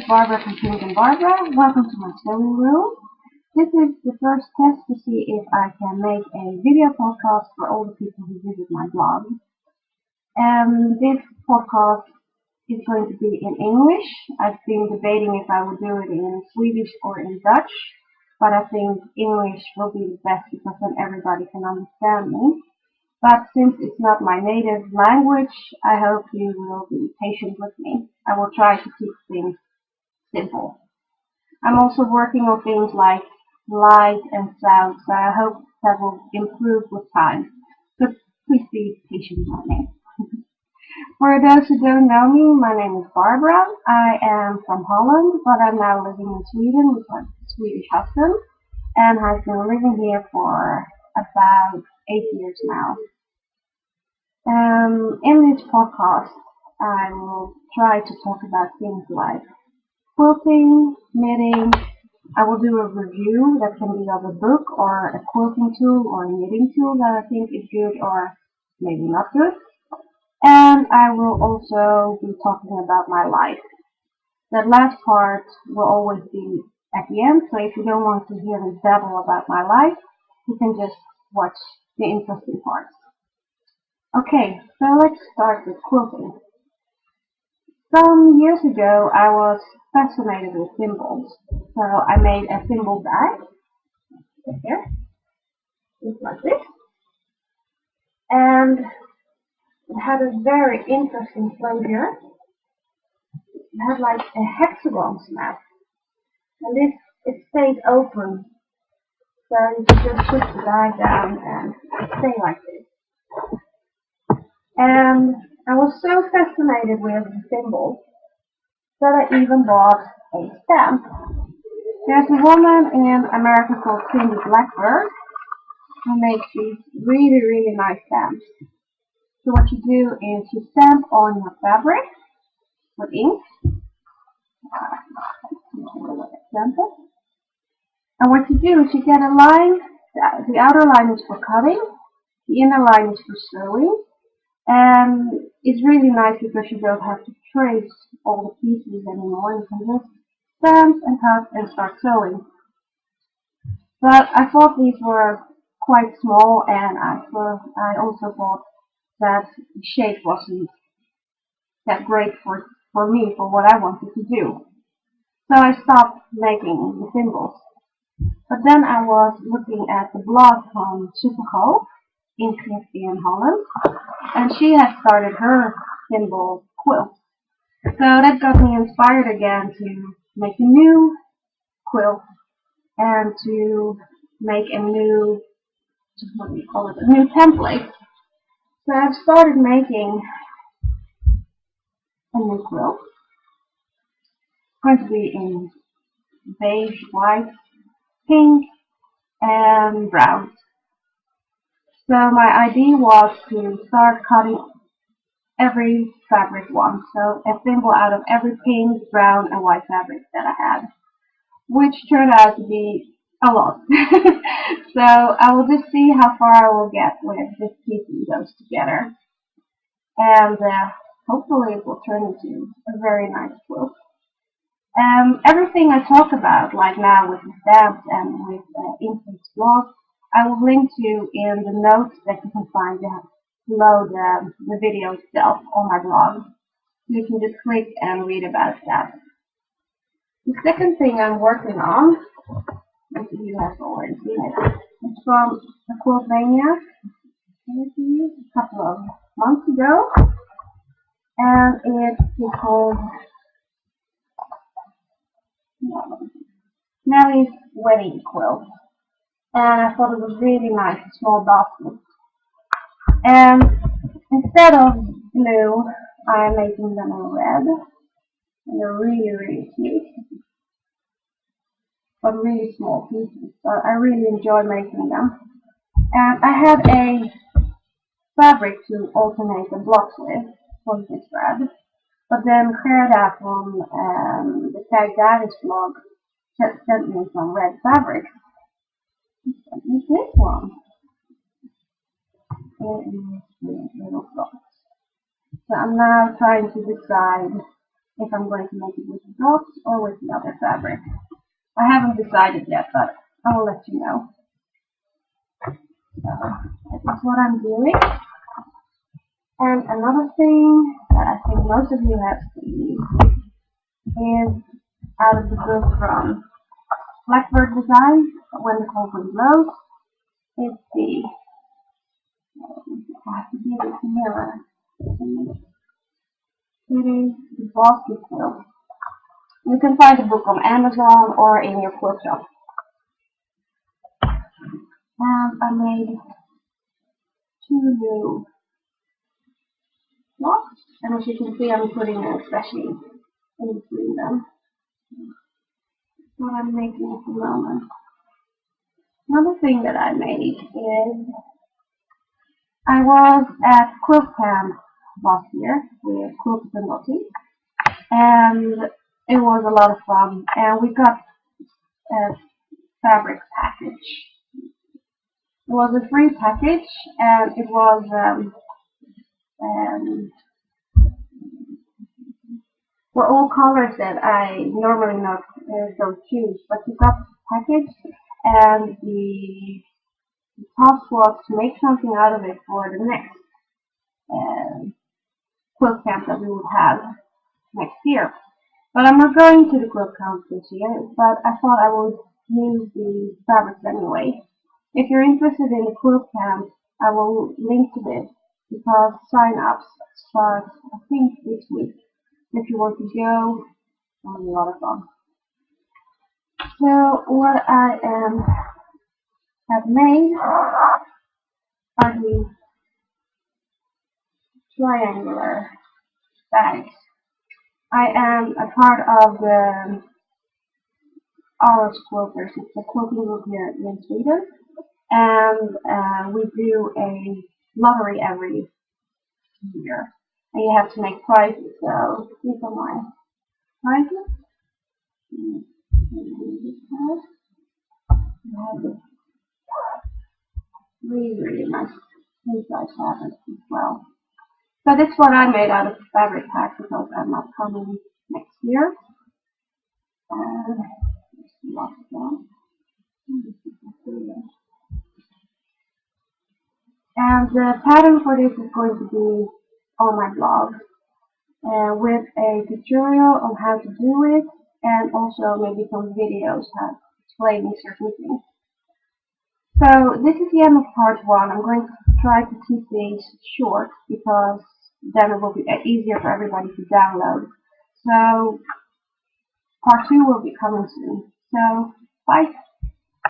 Barbara from Pink and Barbara. Welcome to my sewing room. This is the first test to see if I can make a video podcast for all the people who visit my blog. This podcast is going to be in English. I've been debating if I would do it in Swedish or in Dutch, but I think English will be the best because then everybody can understand me. But since it's not my native language, I hope you will be patient with me. I will try to keep things simple. I'm also working on things like light and sound, so I hope that will improve with time. So please be patient with me. For those who don't know me, my name is Barbara. I am from Holland, but I'm now living in Sweden with my Swedish husband, and I've been living here for about 8 years now. In this podcast, I will try to talk about things like quilting, knitting. I will do a review that can be of a book or a quilting tool or a knitting tool that I think is good or maybe not good. And I will also be talking about my life. That last part will always be at the end, so if you don't want to hear me babble about my life, you can just watch the interesting parts. Okay, so let's start with quilting. Some years ago, I was fascinated with thimbles, so I made a thimble bag. Here, just like this, and it had a very interesting closure. It had like a hexagon snap, and it stays open, so you can just put the bag down and stay like this. And I was so fascinated with the thimble that I even bought a stamp. There's a woman in America called Cindy Blackbird who makes these really, really nice stamps. So what you do is you stamp on your fabric with ink. And what you do is you get a line, the outer line is for cutting, the inner line is for sewing. And it's really nice because you don't have to trace all the pieces anymore. You can just stamp and cut and start sewing. But I thought these were quite small, and I also thought that the shape wasn't that great for me, for what I wanted to do. So I stopped making the thimbles. But then I was looking at the blog from Superco in Holland, and she had started her thimble quilt. So that got me inspired again to make a new quilt and to make a new, what do you call it, a new template. So I've started making a new quilt. It's going to be in beige, white, pink, and brown. So my idea was to start cutting every fabric once, so a thimble out of every pink, brown, and white fabric that I had, which turned out to be a lot. So I will just see how far I will get with just piecing those together, and hopefully it will turn into a very nice quilt. Everything I talk about, like now with the stamps and with Infant's blog, I will link to in the notes that you can find below the video itself on my blog. You can just click and read about that. The second thing I'm working on, most of you have already seen it, it's from the Quiltmania a couple of months ago, and it is called Nellie's Wedding Quilt. And I thought it was really nice, a small basket. And instead of blue, I'm making them in red. And they're really, really cute, but really small pieces. So I really enjoy making them. And I had a fabric to alternate the blocks with for this thread. But then Gerda from the Tag Daddy's blog sent me some red fabric. This one. It is the little blocks. So I'm now trying to decide if I'm going to make it with the dots or with the other fabric. I haven't decided yet, but I will let you know. So that's what I'm doing. And another thing that I think most of you have seen is out of the book from Blackbird Design, When the Cold Wind Blows. It's the, I have to give it a mirror. It is the basket quilt. You can find the book on Amazon or in your quilt shop. And I made 2 new blocks, and as you can see, I'm putting a specially in between them. That's what I'm making at the moment. Another thing that I made is I was at quilt camp last year with Quilts and Lottie, and it was a lot of fun. And we got a fabric package. It was a free package, and it was were all colors that I normally not don't choose. But we got the package, and the task was to make something out of it for the next quilt camp that we would have next year. But I'm not going to the quilt camp this year, but I thought I would use the fabrics anyway. If you're interested in the quilt camp, I will link to this because sign-ups start, I think, this week. If you want to go, it's a lot of fun. So what I have made are these triangular bags. I am a part of the Aros Quilters. It's a quilting group here in Sweden, and we do a lottery every year, and you have to make prizes. So these are my prizes. I have this really nice inside fabric as well. So that's what I made out of the fabric pack because I'm not coming next year. And there's the last one. And the pattern for this is going to be on my blog with a tutorial on how to do it, and also maybe some videos explaining certain things. So this is the end of part 1. I'm going to try to keep these short because then it will be easier for everybody to download. So part 2 will be coming soon. So bye.